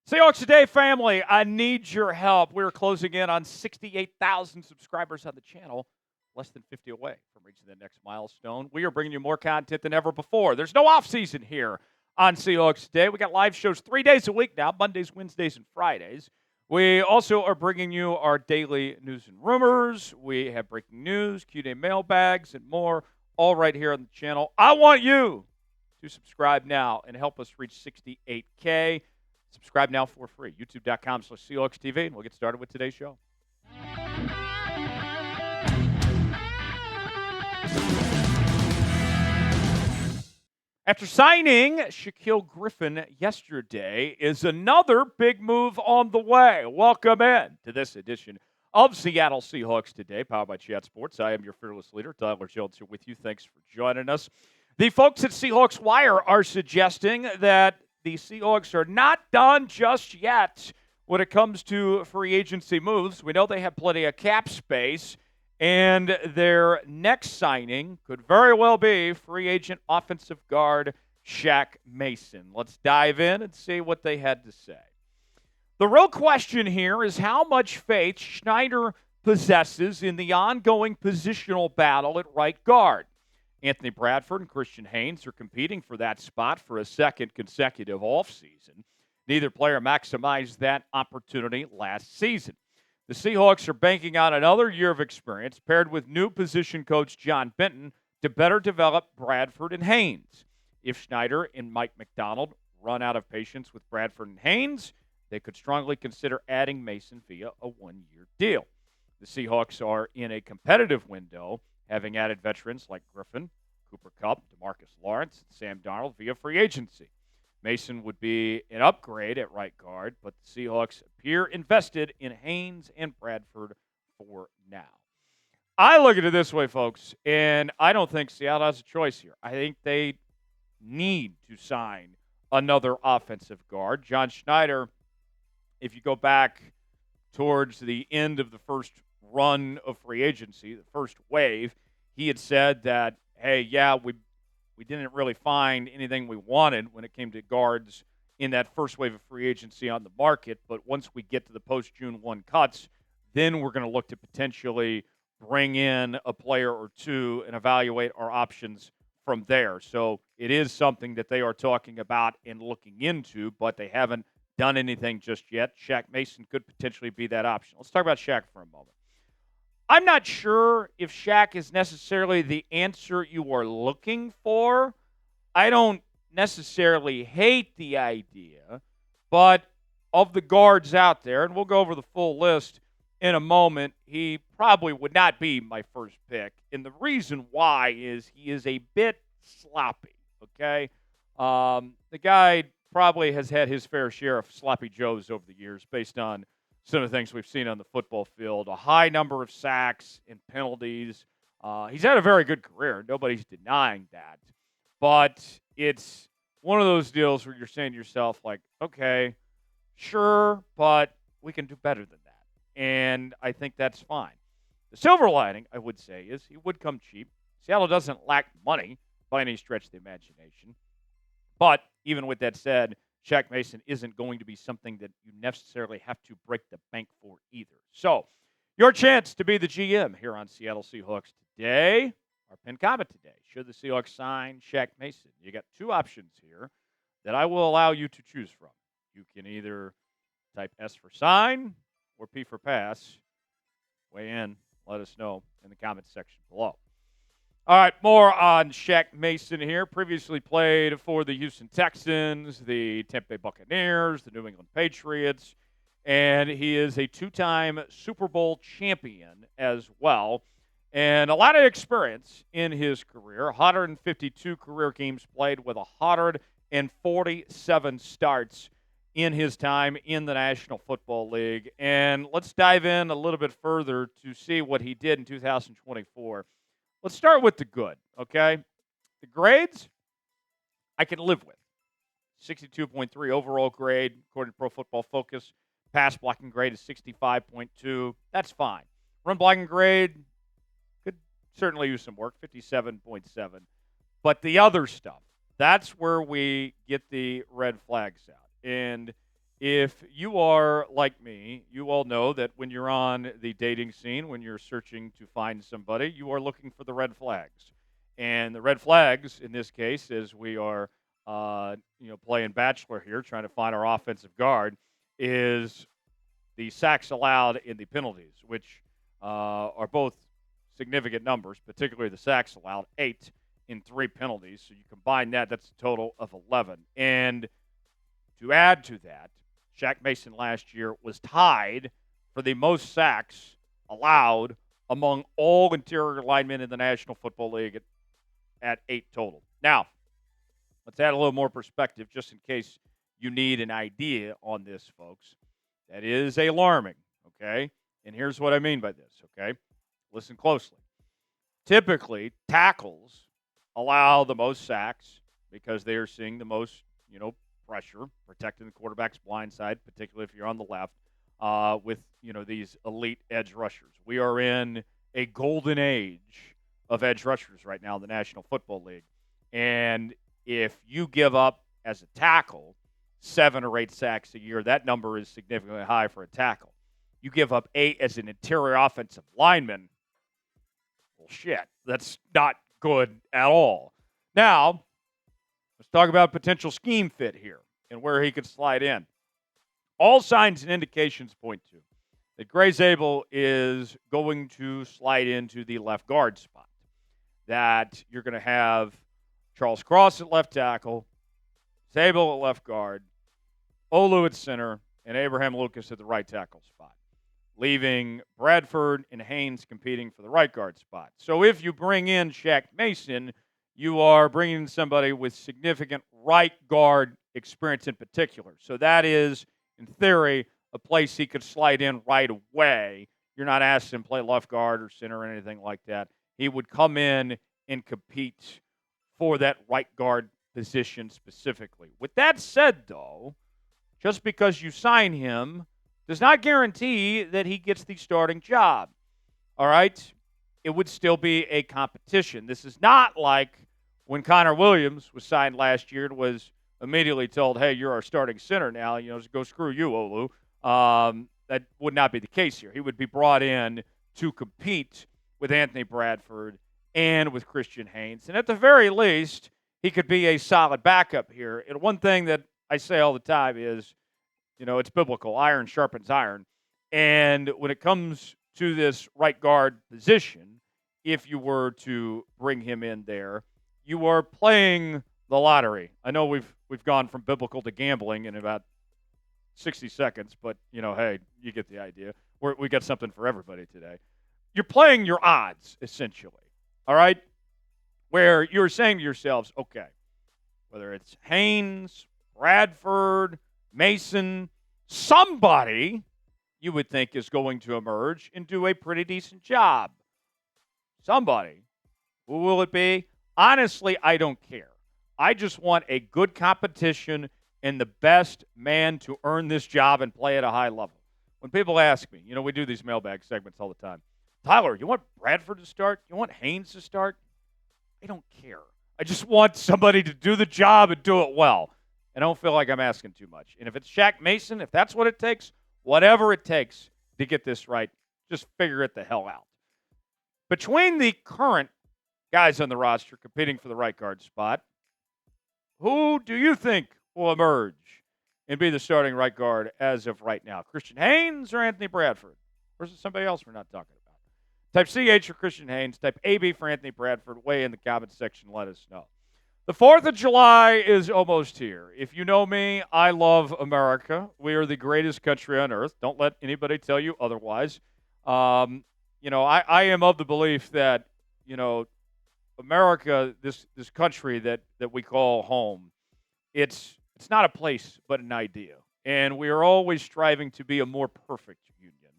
Seahawks Today family, I need your help. We're closing in on 68,000 subscribers on the channel, less than 50 away from reaching the next milestone. We are bringing you more content than ever before. There's no off-season here on Seahawks Today. We got live shows 3 days a week now, Mondays, Wednesdays, and Fridays. We also are bringing you our daily news and rumors. We have breaking news, Q&A mailbags, and more, all right here on the channel. I want you to subscribe now and help us reach 68K. Subscribe now for free. YouTube.com/Seahawks TV, and we'll get started with today's show. After signing Shaquill Griffin yesterday is another big move on the way. Welcome in to this edition of Seattle Seahawks Today, powered by Chat Sports. I am your fearless leader, Tyler Jones, here with you. Thanks for joining us. The folks at Seahawks Wire are suggesting that the Seahawks are not done just yet when it comes to free agency moves. We know they have plenty of cap space, and their next signing could very well be free agent offensive guard Shaq Mason. Let's dive in and see what they had to say. The real question here is how much faith Schneider possesses in the ongoing positional battle at right guard. Anthony Bradford and Christian Haynes are competing for that spot for a second consecutive offseason. Neither player maximized that opportunity last season. The Seahawks are banking on another year of experience paired with new position coach John Benton to better develop Bradford and Haynes. If Schneider and Mike McDonald run out of patience with Bradford and Haynes, they could strongly consider adding Mason via a one-year deal. The Seahawks are in a competitive window, having added veterans like Griffin, Cooper Kupp, DeMarcus Lawrence, and Sam Darnold via free agency. Mason would be an upgrade at right guard, but the Seahawks appear invested in Haynes and Bradford for now. I look at it this way, folks, and I don't think Seattle has a choice here. I think they need to sign another offensive guard. John Schneider, if you go back towards the end of the first run of free agency, the first wave, he had said that, hey, yeah, we didn't really find anything we wanted when it came to guards in that first wave of free agency on the market, but once we get to the post-June 1 cuts, then we're going to look to potentially bring in a player or two and evaluate our options from there. So it is something that they are talking about and looking into, but they haven't done anything just yet. Shaq Mason could potentially be that option. Let's talk about Shaq for a moment. I'm not sure if Shaq is necessarily the answer you are looking for. I don't necessarily hate the idea, but of the guards out there, and we'll go over the full list in a moment, he probably would not be my first pick. And the reason why is he is a bit sloppy, okay? The guy probably has had his fair share of sloppy joes over the years based on some of the things we've seen on the football field, a high number of sacks and penalties. He's had a very good career. Nobody's denying that. But it's one of those deals where you're saying to yourself, like, okay, sure, but we can do better than that. And I think that's fine. The silver lining, I would say, is he would come cheap. Seattle doesn't lack money by any stretch of the imagination. But even with that said, Shaq Mason isn't going to be something that you necessarily have to break the bank for either. So, your chance to be the GM here on Seattle Seahawks Today. Our pinned comment today. Should the Seahawks sign Shaq Mason? You got two options here that I will allow you to choose from. You can either type S for sign or P for pass. Weigh in. Let us know in the comments section below. All right, more on Shaq Mason here. Previously played for the Houston Texans, the Tampa Bay Buccaneers, the New England Patriots, and he is a two-time Super Bowl champion as well, and a lot of experience in his career. 152 career games played with 147 starts in his time in the National Football League. And let's dive in a little bit further to see what he did in 2024. Let's start with the good, okay? The grades, I can live with. 62.3 overall grade, according to Pro Football Focus. Pass blocking grade is 65.2. That's fine. Run blocking grade could certainly use some work, 57.7. But the other stuff, that's where we get the red flags out. And If you are like me, you all know that when you're on the dating scene, when you're searching to find somebody, you are looking for the red flags. And the red flags in this case, as we are, playing Bachelor here, trying to find our offensive guard, is the sacks allowed in the penalties, which are both significant numbers, particularly the sacks allowed, 8 in 3 penalties. So you combine that, that's a total of 11. And to add to that, Shaq Mason last year was tied for the most sacks allowed among all interior linemen in the National Football League at 8 total. Now, let's add a little more perspective just in case you need an idea on this, folks. That is alarming, okay? And here's what I mean by this, okay? Listen closely. Typically, tackles allow the most sacks because they are seeing the most, pressure, protecting the quarterback's blind side, particularly if you're on the left, with, these elite edge rushers. We are in a golden age of edge rushers right now in the National Football League. And if you give up as a tackle 7 or 8 sacks a year, that number is significantly high for a tackle. You give up 8 as an interior offensive lineman, well, shit, that's not good at all. Now, let's talk about potential scheme fit here and where he could slide in. All signs and indications point to that Gray Zabel is going to slide into the left guard spot. That you're going to have Charles Cross at left tackle, Zabel at left guard, Olu at center, and Abraham Lucas at the right tackle spot, leaving Bradford and Haynes competing for the right guard spot. So if you bring in Shaq Mason, you are bringing in somebody with significant right guard experience in particular. So that is, in theory, a place he could slide in right away. You're not asking him to play left guard or center or anything like that. He would come in and compete for that right guard position specifically. With that said, though, just because you sign him does not guarantee that he gets the starting job. All right? It would still be a competition. This is not like when Connor Williams was signed last year and was immediately told, hey, you're our starting center now, go screw you, Olu. That would not be the case here. He would be brought in to compete with Anthony Bradford and with Christian Haynes. And at the very least, he could be a solid backup here. And one thing that I say all the time is, it's biblical. Iron sharpens iron. And when it comes to this right guard position, if you were to bring him in there, you are playing the lottery. I know we've gone from biblical to gambling in about 60 seconds, but, hey, you get the idea. We got something for everybody today. You're playing your odds, essentially, all right? Where you're saying to yourselves, okay, whether it's Haynes, Bradford, Mason, somebody you would think is going to emerge and do a pretty decent job. Somebody. Who will it be? Honestly, I don't care. I just want a good competition and the best man to earn this job and play at a high level. When people ask me, we do these mailbag segments all the time. Tyler, you want Bradford to start? You want Haynes to start? I don't care. I just want somebody to do the job and do it well. I don't feel like I'm asking too much. And if it's Shaq Mason, if that's what it takes, whatever it takes to get this right, just figure it the hell out. Between the current guys on the roster competing for the right guard spot, who do you think will emerge and be the starting right guard as of right now? Christian Haynes or Anthony Bradford? Or is it somebody else we're not talking about? Type CH for Christian Haynes. Type AB for Anthony Bradford. Weigh in the comment section. Let us know. The 4th of July is almost here. If you know me, I love America. We are the greatest country on earth. Don't let anybody tell you otherwise. I am of the belief that, America, this country that we call home, it's not a place but an idea. And we are always striving to be a more perfect union.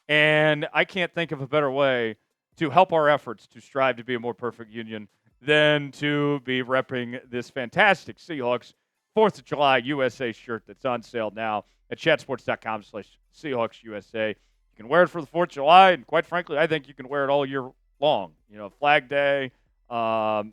And I can't think of a better way to help our efforts to strive to be a more perfect union than to be repping this fantastic Seahawks 4th of July USA shirt that's on sale now at chatsports.com/SeahawksUSA. You can wear it for the 4th of July, and quite frankly, I think you can wear it all year long. Flag Day,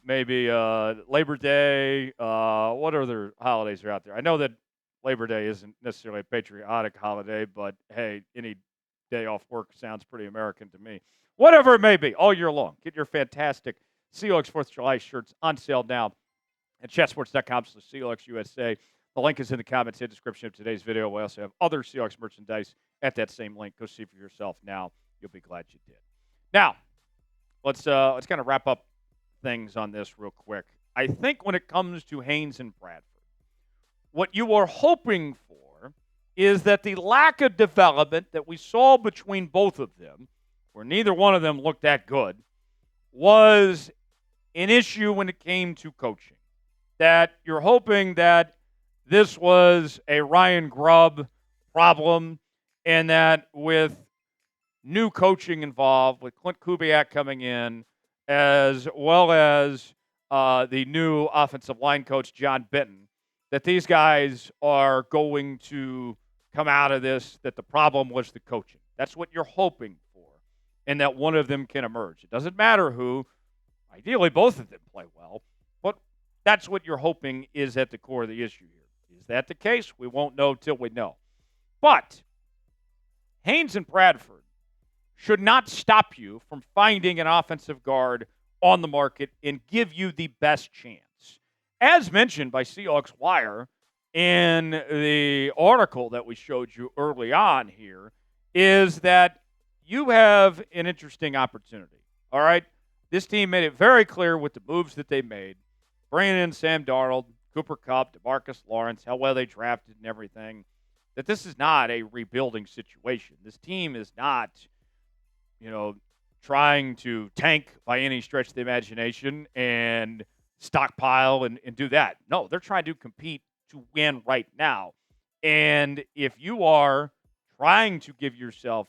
maybe Labor Day. What other holidays are out there? I know that Labor Day isn't necessarily a patriotic holiday, but hey, any day off work sounds pretty American to me. Whatever it may be, all year long. Get your fantastic Seahawks 4th of July shirts on sale now at chatsports.com/Seahawks USA. The link is in the comments and description of today's video. We also have other Seahawks merchandise at that same link. Go see for yourself now. You'll be glad you did. Now, let's kind of wrap up things on this real quick. I think when it comes to Haynes and Bradford, what you are hoping for is that the lack of development that we saw between both of them, where neither one of them looked that good, was an issue when it came to coaching. That you're hoping that this was a Ryan Grubb problem, and that with new coaching involved, with Clint Kubiak coming in, as well as the new offensive line coach, John Benton, that these guys are going to come out of this, that the problem was the coaching. That's what you're hoping for, and that one of them can emerge. It doesn't matter who. Ideally, both of them play well, but that's what you're hoping is at the core of the issue here. Is that the case? We won't know till we know. But Haynes and Bradford should not stop you from finding an offensive guard on the market and give you the best chance. As mentioned by Seahawks Wire in the article that we showed you early on here, is that you have an interesting opportunity. All right? This team made it very clear with the moves that they made, bringing in Sam Darnold, Cooper Kupp, DeMarcus Lawrence, how well they drafted and everything, that this is not a rebuilding situation. This team is not, trying to tank by any stretch of the imagination and stockpile and do that. No, they're trying to compete to win right now. And if you are trying to give yourself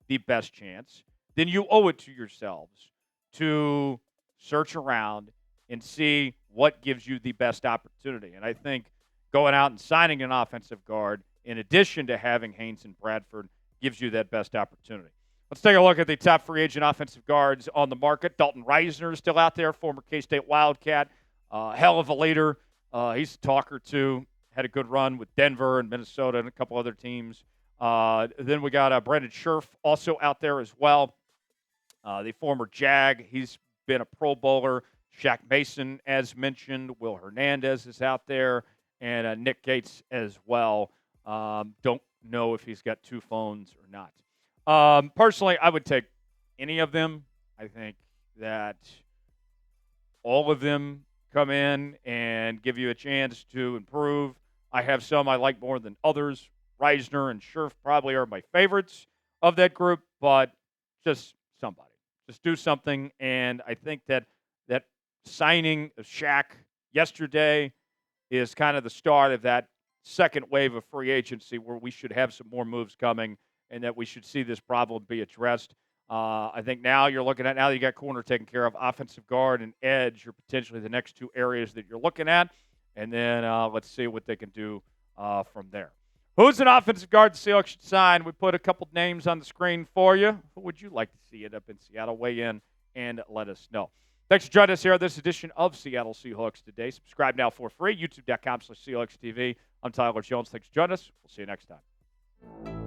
the best chance, then you owe it to yourselves to search around and see what gives you the best opportunity. And I think going out and signing an offensive guard, in addition to having Haynes and Bradford, gives you that best opportunity. Let's take a look at the top free agent offensive guards on the market. Dalton Reisner is still out there, former K-State Wildcat. Hell of a leader. He's a talker, too. Had a good run with Denver and Minnesota and a couple other teams. Then we got Brandon Scherf also out there as well. The former Jag. He's been a Pro Bowler. Shaq Mason, as mentioned. Will Hernandez is out there. And Nick Gates as well. Don't know if he's got two phones or not. Personally, I would take any of them. I think that all of them come in and give you a chance to improve. I have some I like more than others. Reisner and Scherf probably are my favorites of that group, but just somebody. Just do something, and I think that signing of Shaq yesterday is kind of the start of that second wave of free agency where we should have some more moves coming and that we should see this problem be addressed. I think now you're looking at, now that you got corner taken care of, offensive guard and edge are potentially the next two areas that you're looking at. And then let's see what they can do from there. Who's an offensive guard the Seahawks should sign? We put a couple names on the screen for you. Who would you like to see it up in Seattle? Weigh in and let us know. Thanks for joining us here on this edition of Seattle Seahawks Today. Subscribe now for free, youtube.com/Seahawks TV. I'm Tyler Jones. Thanks for joining us. We'll see you next time.